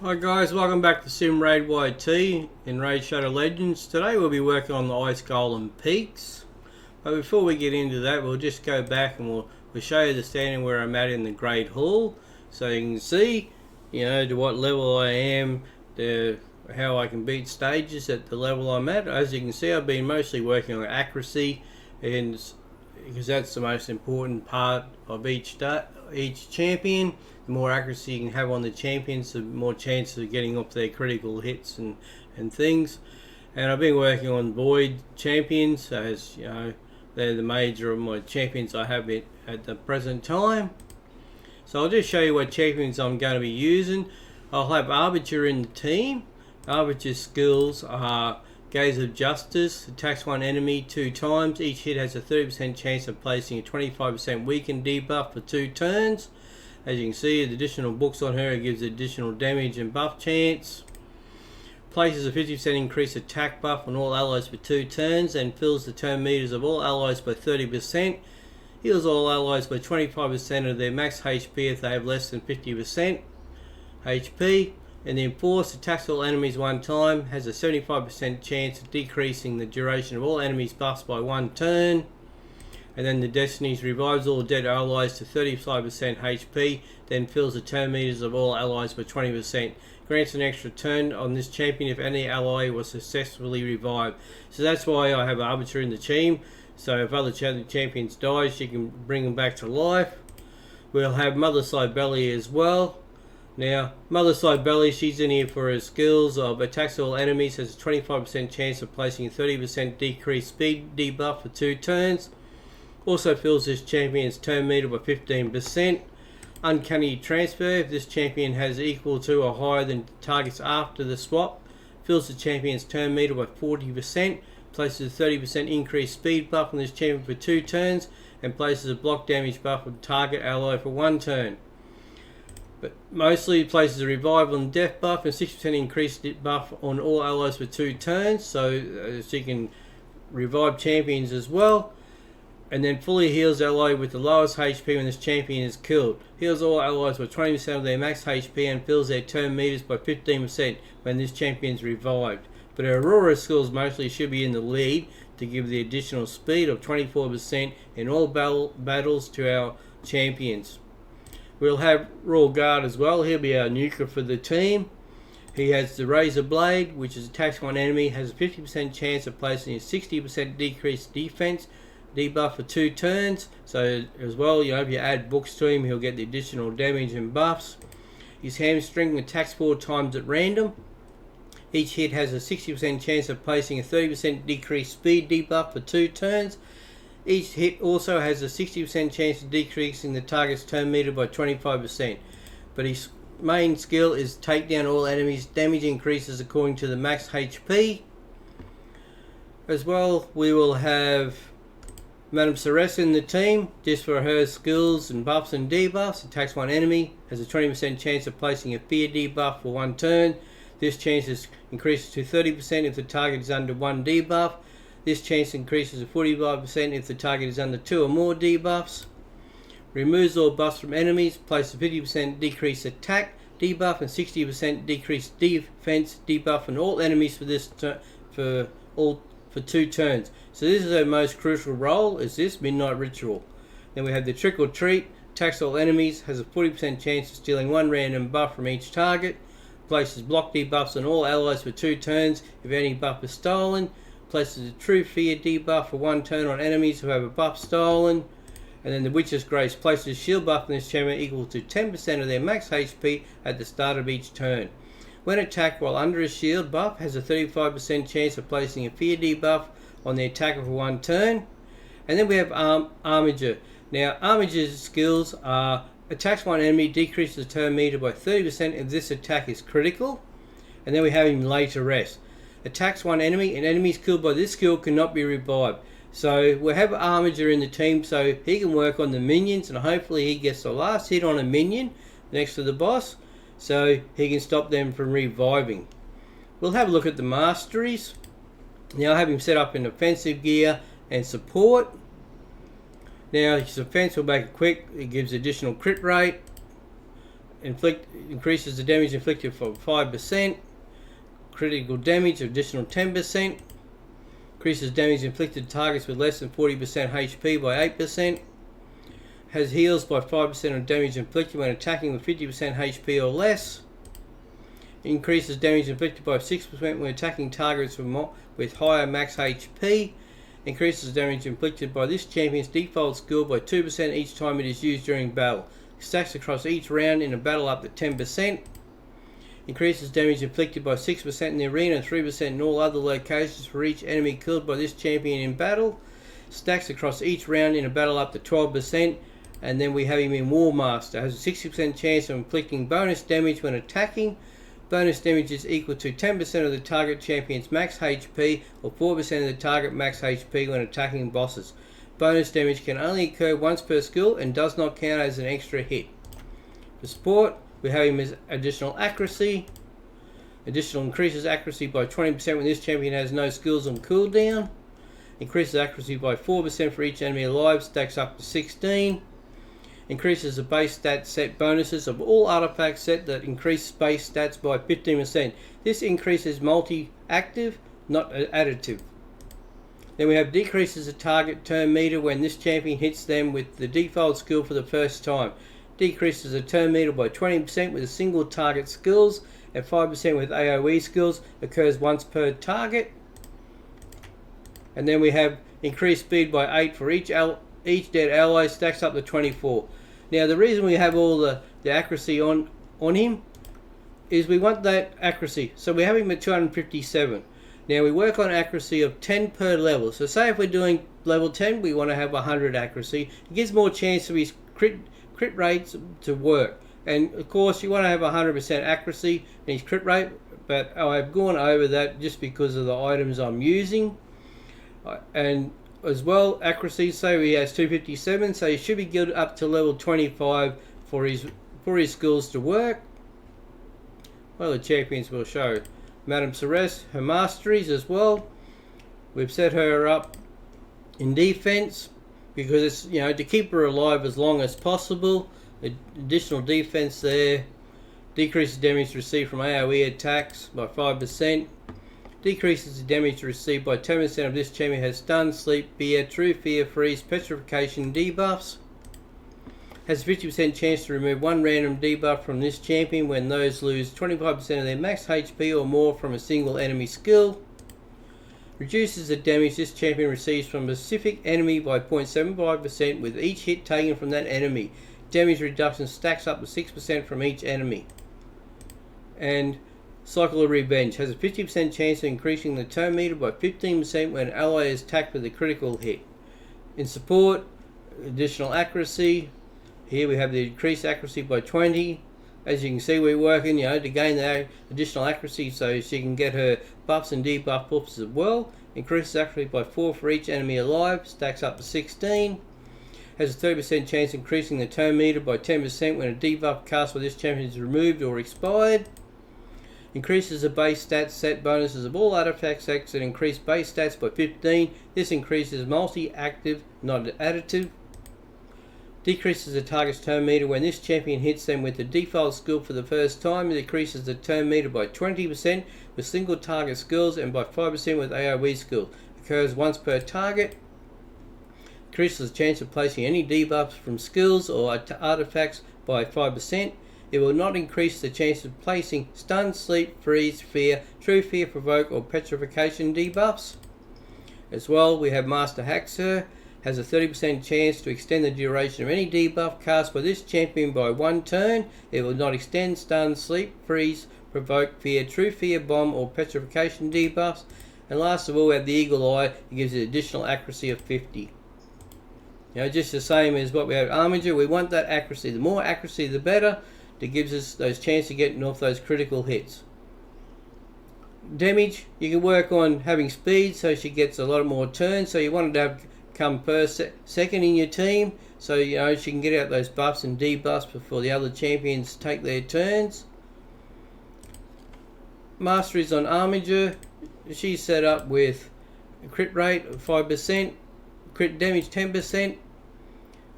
Hi guys, welcome back to Sim Raid YT in Raid Shadow Legends. Today we'll be working on the Ice Golem Peaks. But before we get into that, we'll just go back and we'll show you the standing where I'm at in the Great Hall. So you can see, to what level I am, how I can beat stages at the level I'm at. As you can see, I've been mostly working on accuracy, and because that's the most important part of each champion. The more accuracy you can have on the champions, the more chance of getting up their critical hits and things. And I've been working on void champions, as you know, they're the major of my champions I have at the present time. So I'll just show you what champions I'm going to be using. I'll have Arbiter in the team. Arbiter's skills are Gaze of Justice, attacks one enemy 2 times. Each hit has a 30% chance of placing a 25% weaken debuff for 2 turns. As you can see, the additional books on her, it gives additional damage and buff chance. Places a 50% increased attack buff on all allies for 2 turns and fills the turn meters of all allies by 30%. Heals all allies by 25% of their max HP if they have less than 50% HP. And the Enforce attacks all enemies 1 time, has a 75% chance of decreasing the duration of all enemies' buffs by 1 turn. And then the Destinies revives all dead allies to 35% HP, then fills the turn meters of all allies by 20%. Grants an extra turn on this champion if any ally was successfully revived. So that's why I have Arbiter in the team. So if other champions die, she can bring them back to life. We'll have Mother Cybele as well. Now, Mother Cybele, she's in here for her skills of attacks all enemies, has a 25% chance of placing a 30% decreased speed debuff for 2 turns. Also fills this champion's turn meter by 15%. Uncanny Transfer, if this champion has equal to or higher than targets after the swap, fills the champion's turn meter by 40%, places a 30% increased speed buff on this champion for 2 turns, and places a block damage buff on target ally for 1 turn. But mostly places a revival and death buff and 60% increased buff on all allies for 2 turns, so she can revive champions as well. And then fully heals ally with the lowest HP when this champion is killed. Heals all allies by 20% of their max HP and fills their turn meters by 15% when this champion is revived. But her Aurora skills mostly should be in the lead to give the additional speed of 24% in all battles to our champions. We'll have Royal Guard as well. He'll be our nuker for the team. He has the Razor Blade, which is attacks one enemy, has a 50% chance of placing a 60% decreased defense debuff for 2 turns. So as well, if you add books to him, he'll get the additional damage and buffs. His Hamstring attacks 4 times at random. Each hit has a 60% chance of placing a 30% decreased speed debuff for 2 turns. Each hit also has a 60% chance of decreasing the target's turn meter by 25%. But his main skill is take down all enemies. Damage increases according to the max HP. As well, we will have Madame Ceres in the team, just for her skills and buffs and debuffs. Attacks one enemy, has a 20% chance of placing a fear debuff for 1 turn. This chance increases to 30% if the target is under 1 debuff. This chance increases to 45% if the target is under 2 or more debuffs. Removes all buffs from enemies, places a 50% decreased attack debuff and 60% decreased defense debuff on all enemies for 2 turns. So this is our most crucial role, is this Midnight Ritual. Then we have the Trick or Treat, attacks all enemies, has a 40% chance of stealing 1 random buff from each target, places block debuffs on all allies for 2 turns if any buff is stolen, places a True Fear debuff for 1 turn on enemies who have a buff stolen, and then the Witch's Grace places a shield buff on this champion equal to 10% of their max HP at the start of each turn. When attacked while under a shield buff, has a 35% chance of placing a fear debuff on the attacker for 1 turn. And then we have Armiger. Now, Armiger's skills are attacks one enemy, decreases the turn meter by 30% if this attack is critical. And then we have him Lay to Rest. Attacks one enemy, and enemies killed by this skill cannot be revived. So we'll have Armiger in the team so he can work on the minions, and hopefully he gets the last hit on a minion next to the boss, so he can stop them from reviving. We'll have a look at the masteries. Now I have him set up in offensive gear and support. Now his offense will make it quick, it gives additional crit rate, increases the damage inflicted for 5%. Critical damage additional 10%. Increases damage inflicted to targets with less than 40% HP by 8%. Has heals by 5% on damage inflicted when attacking with 50% HP or less. Increases damage inflicted by 6% when attacking targets with higher max HP. Increases damage inflicted by this champion's default skill by 2% each time it is used during battle. Stacks across each round in a battle up to 10%. Increases damage inflicted by 6% in the arena and 3% in all other locations for each enemy killed by this champion in battle. Stacks across each round in a battle up to 12%. And then we have him in War Master. Has a 60% chance of inflicting bonus damage when attacking. Bonus damage is equal to 10% of the target champion's max HP or 4% of the target max HP when attacking bosses. Bonus damage can only occur once per skill and does not count as an extra hit. For support, we have him as additional accuracy. Additional increases accuracy by 20% when this champion has no skills on cooldown. Increases accuracy by 4% for each enemy alive, stacks up to 16. Increases the base stat set bonuses of all artifacts set that increase base stats by 15%. This increase is multi-active, not additive. Then we have decreases the target turn meter when this champion hits them with the default skill for the first time. Decreases the turn meter by 20% with a single target skills and 5% with AoE skills. Occurs once per target. And then we have increased speed by 8 for each dead ally, stacks up to 24. Now the reason we have all the accuracy on him is we want that accuracy. So we have him at 257. Now we work on accuracy of 10 per level. So say if we're doing level 10, we want to have 100 accuracy. It gives more chance of his crit rates to work. And of course you want to have 100% accuracy in his crit rate, but I've gone over that just because of the items I'm using. And as well, accuracy, so he has 257, so he should be good up to level 25 for his skills to work. Well, the champions will show. Madame Ceres, her masteries as well. We've set her up in defense because it's, you know, to keep her alive as long as possible. Additional defense there. Decreases damage received from AoE attacks by 5%. Decreases the damage received by 10% of this champion has stun, sleep, fear, true fear, freeze, petrification, debuffs. Has a 50% chance to remove one random debuff from this champion when those lose 25% of their max HP or more from a single enemy skill. Reduces the damage this champion receives from a specific enemy by 0.75% with each hit taken from that enemy. Damage reduction stacks up to 6% from each enemy. And Cycle of Revenge has a 50% chance of increasing the turn meter by 15% when an ally is attacked with a critical hit. In support, additional accuracy. Here we have the increased accuracy by 20. As you can see, we're working, you know, to gain that additional accuracy so she can get her buffs and debuff buffs as well. Increases accuracy by 4 for each enemy alive, stacks up to 16. Has a 30% chance of increasing the turn meter by 10% when a debuff cast by this champion is removed or expired. Increases the base stats set bonuses of all artifact sets that increase base stats by 15. This increases multi-active, not additive. Decreases the target's turn meter when this champion hits them with the default skill for the first time. It decreases the turn meter by 20% with single target skills and by 5% with AoE skills. Occurs once per target. Increases the chance of placing any debuffs from skills or artifacts by 5%. It will not increase the chance of placing stun, sleep, freeze, fear, true fear, provoke or petrification debuffs. As well, we have Master Haxer. Has a 30% chance to extend the duration of any debuff cast by this champion by 1 turn. It will not extend stun, sleep, freeze, provoke, fear, true fear, bomb or petrification debuffs. And last of all, we have the Eagle Eye. It gives it additional accuracy of 50. You know, just the same as what we have Armiger. We want that accuracy. The more accuracy, the better. That gives us those chances of getting off those critical hits. Damage, you can work on having speed so she gets a lot more turns. So you want to have come first, second in your team, so you know she can get out those buffs and debuffs before the other champions take their turns. Masteries on Armiger, she's set up with a crit rate of 5%, crit damage 10%,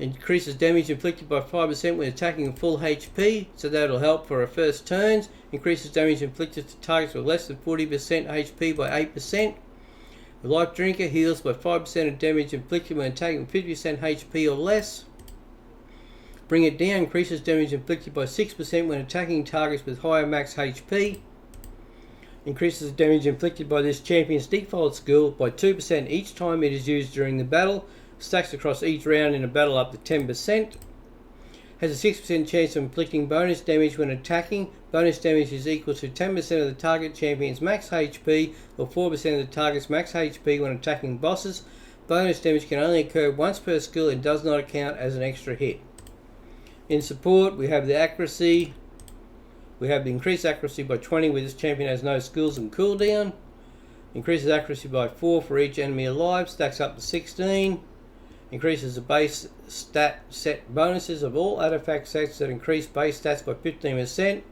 Increases damage inflicted by 5% when attacking full HP, so that'll help for our first turns. Increases damage inflicted to targets with less than 40% HP by 8%. The Life Drinker heals by 5% of damage inflicted when attacking 50% HP or less. Bring It Down increases damage inflicted by 6% when attacking targets with higher max HP. Increases damage inflicted by this champion's default skill by 2% each time it is used during the battle. Stacks across each round in a battle up to 10%. Has a 6% chance of inflicting bonus damage when attacking. Bonus damage is equal to 10% of the target champion's max HP or 4% of the target's max HP when attacking bosses. Bonus damage can only occur once per skill and does not count as an extra hit. In support, we have the accuracy. We have the increased accuracy by 20 where this champion has no skills and cooldown. Increases accuracy by 4 for each enemy alive. Stacks up to 16. Increases the base stat set bonuses of all artifact sets that increase base stats by 15%.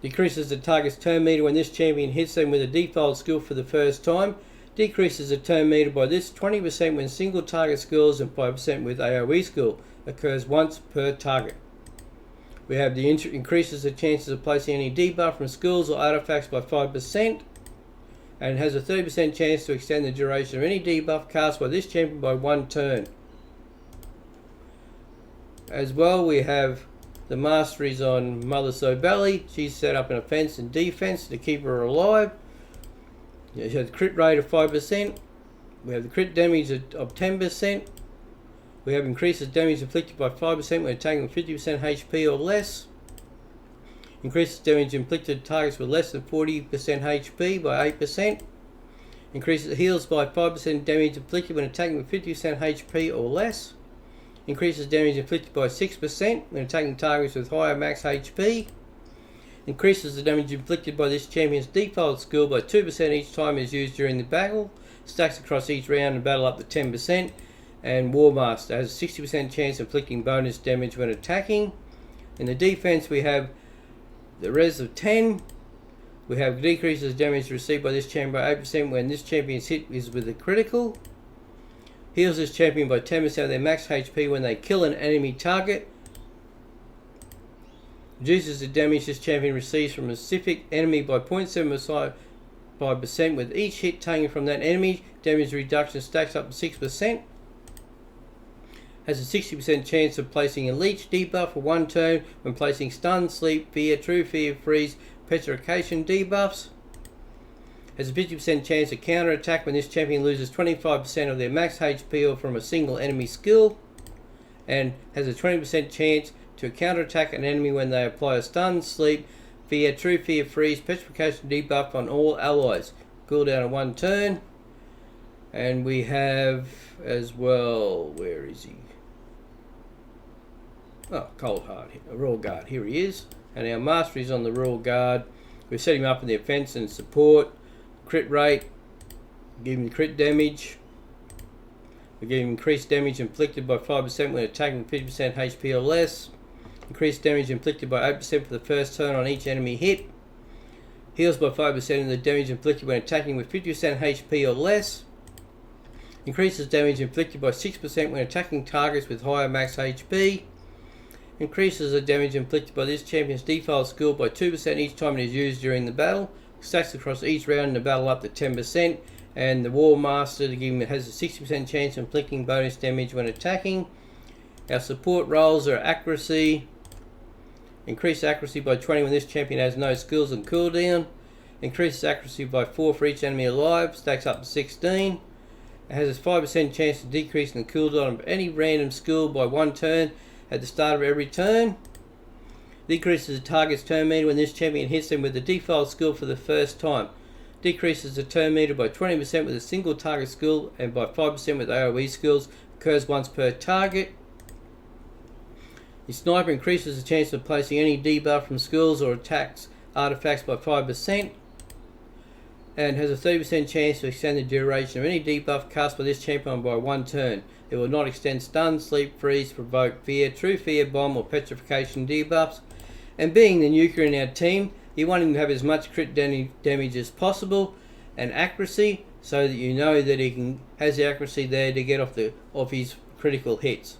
Decreases the target's turn meter when this champion hits them with a default skill for the first time. Decreases the turn meter by this 20% when single target skills and 5% with AoE skill. Occurs once per target. We have the increases the chances of placing any debuff from skills or artifacts by 5%. And it has a 30% chance to extend the duration of any debuff cast by this champion by 1 turn. As well, we have the masteries on Mother Sobelli. She's set up an offense and defense to keep her alive. She has a crit rate of 5%. We have the crit damage of 10%. We have increases damage inflicted by 5% when attacking 50% HP or less. Increases damage inflicted to targets with less than 40% HP by 8%. Increases heals by 5% damage inflicted when attacking with 50% HP or less. Increases damage inflicted by 6% when attacking targets with higher max HP. Increases the damage inflicted by this champion's default skill by 2% each time it is used during the battle. Stacks across each round and battle up to 10%. And War Master has a 60% chance of inflicting bonus damage when attacking. In the defense, we have the res of 10. We have decreases damage received by this champion by 8% when this champion's hit is with a critical. Heals this champion by 10% of their max HP when they kill an enemy target. Reduces the damage this champion receives from a specific enemy by 0.75% with each hit taken from that enemy. Damage reduction stacks up to 6%. Has a 60% chance of placing a leech debuff for 1 turn when placing stun, sleep, fear, true fear, freeze, petrification debuffs. Has a 50% chance of counter attack when this champion loses 25% of their max HP or from a single enemy skill. And has a 20% chance to counter attack an enemy when they apply a stun, sleep, fear, true fear, freeze, petrification debuff on all allies. Cooldown of 1 turn. And we have as well, where is he? Oh, Cold Heart, Royal Guard, here he is. And our mastery is on the Royal Guard. We've set him up in the offense and support. Crit rate, give him crit damage. We give him increased damage inflicted by 5% when attacking 50% HP or less. Increased damage inflicted by 8% for the first turn on each enemy hit. Heals by 5% of the damage inflicted when attacking with 50% HP or less. Increases damage inflicted by 6% when attacking targets with higher max HP. Increases the damage inflicted by this champion's default skill by 2% each time it is used during the battle. Stacks across each round in the battle up to 10%. And the War Master has a 60% chance of inflicting bonus damage when attacking. Our support roles are accuracy. Increased accuracy by 20 when this champion has no skills and cooldown. Increases accuracy by 4 for each enemy alive. Stacks up to 16. It has a 5% chance of decreasing the cooldown of any random skill by 1 turn at the start of every turn. Decreases the target's turn meter when this champion hits them with the default skill for the first time. Decreases the turn meter by 20% with a single target skill and by 5% with AoE skills. Occurs once per target. The sniper increases the chance of placing any debuff from skills or attacks artifacts by 5%. And has a 30% chance to extend the duration of any debuff cast by this champion by 1 turn. It will not extend stun, sleep, freeze, provoke, fear, true fear, bomb or petrification debuffs. And being the nuker in our team, you want him to have as much crit damage as possible and accuracy, so that you know that he has the accuracy there to get off his critical hits.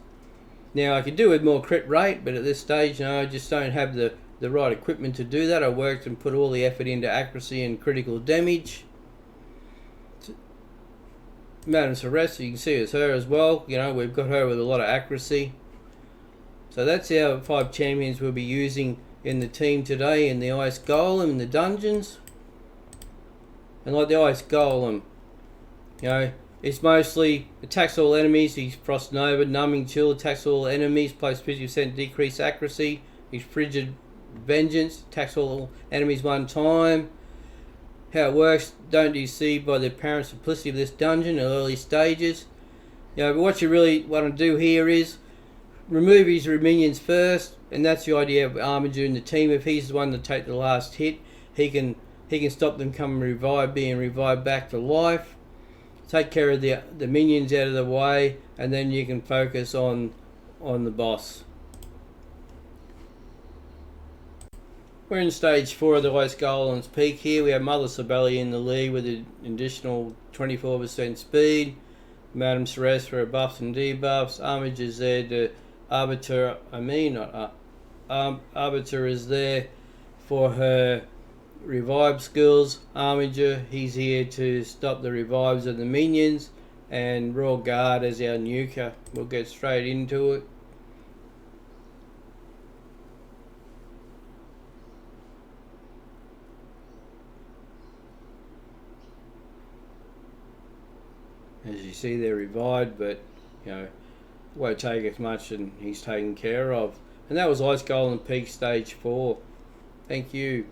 Now I could do with more crit rate, but at this stage, I just don't have the right equipment to do that. I worked and put all the effort into accuracy and critical damage. Madame Celeste, you can see it's her as well. We've got her with a lot of accuracy. So that's our 5 champions we'll be using in the team today in the Ice Golem in the dungeons. And like the Ice Golem, it's mostly attacks all enemies. He's Frost Nova, Numbing Chill, attacks all enemies, plus 50% decreased accuracy. He's Frigid Vengeance, attacks all enemies 1 time. How it works, don't you see by the apparent simplicity of this dungeon in early stages. But what you really want to do here is remove his minions first, and that's the idea of Armiger in the team. If he's the one to take the last hit, he can stop them being revived back to life. Take care of the minions out of the way, and then you can focus on the boss. We're in stage 4 of the Ice Golem's Peak here. We have Mother Sibeli in the lead with an additional 24% speed. Madame Celeste for her buffs and debuffs. Armiger's there to Arbiter. Arbiter is there for her revive skills. Armiger, he's here to stop the revives of the minions. And Royal Guard as our nuker. We'll get straight into it. As you see, they're revived, but won't take as much, and he's taken care of. And that was Ice Golem Peak Stage 4. Thank you.